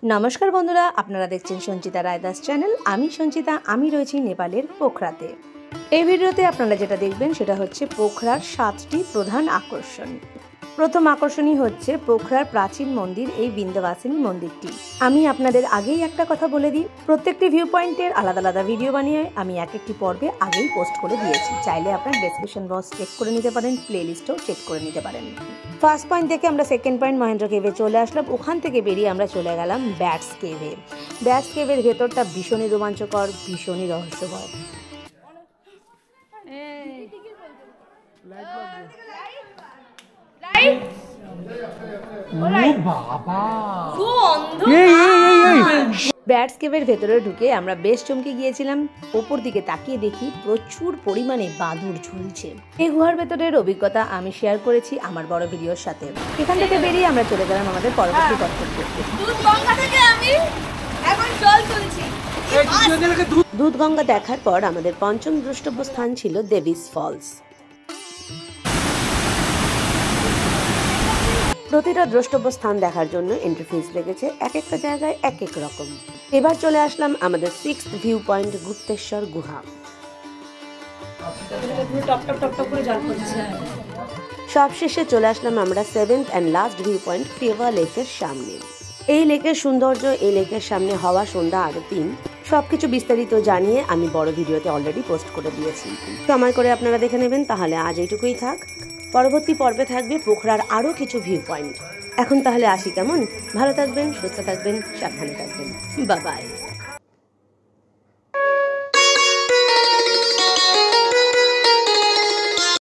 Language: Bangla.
নমস্কার বন্ধুরা, আপনারা দেখছেন সঞ্চিতা রায়দাস চ্যানেল। আমি সঞ্চিতা, আমি রয়েছি নেপালের পোখরাতে। এই ভিডিওতে আপনারা যেটা দেখবেন সেটা হচ্ছে পোখরার 7টি প্রধান আকর্ষণ। প্রথম আকর্ষণই হচ্ছে পোখরার প্রাচীন মন্দির, এই বিন্ধ্যবাসিনী মন্দিরটি। আমি আপনাদের আগেই একটা কথা বলে দিই, প্রত্যেকটি ভিউ পয়েন্টের আলাদা আলাদা ভিডিও বানিয়ে আমি এক একটি পর্বে আগেই পোস্ট করে দিয়েছি। চাইলে আপনার ডেসক্রিপশন বক্স চেক করে নিতে পারেন, প্লে লিস্টও চেক করে নিতে পারেন। ফার্স্ট পয়েন্ট থেকে আমরা সেকেন্ড পয়েন্ট মহেন্দ্র কেভে চলে আসলাম। ওখান থেকে বেরিয়ে আমরা চলে গেলাম ব্যাটস কেভে। ব্যাটস কেভের ভেতরটা ভীষণই রোমাঞ্চকর, ভীষণই রহস্যময়। ব্যাটস কেভের ভেতরে ঢুকে আমরা বেশ চমকে গিয়েছিলাম। ওপর দিকে তাকিয়ে দেখি প্রচুর পরিমাণে বাদুড় ঝুলছে। এই গুহার ভেতরের অভিজ্ঞতা আমি শেয়ার করেছি আমার বড় ভিডিওর সাথে। এখান থেকে বেরিয়ে আমরা চলে গেলাম আমাদের পরবর্তী গন্তব্যে। দুধগঙ্গা দেখার পর আমাদের পঞ্চম দ্রষ্টব্য স্থান ছিল দেভিস ফলস। প্রতিটা দ্রষ্টব্য স্থান দেখার জন্য এন্ট্রি ফিস লেগেছে এক একটা জায়গায় এক এক রকম। এবার চলে আসলাম আমাদের 6th ভিউ পয়েন্ট গুপ্তেশ্বর গুহা। সবশেষে চলে আসলাম আমরা 7th and last view point Phewa লেকের সামনে। এই লেকের সৌন্দর্য, এই লেকের সামনে হওয়া সন্ধ্যা আরতি সবকিছু বিস্তারিত জানিয়ে আমি বড় ভিডিওতে অলরেডি পোস্ট করে দিয়েছি। সময় করে আপনারা দেখে নেবেন। তাহলে আজ এইটুকুই থাক, পরবর্তী পর্বে থাকবে পোখরার আরও কিছু ভিউ পয়েন্ট। এখন তাহলে আসি কেমন? ভালো থাকবেন, সুস্থ থাকবেন, সাবধানে থাকবেন। Bye bye.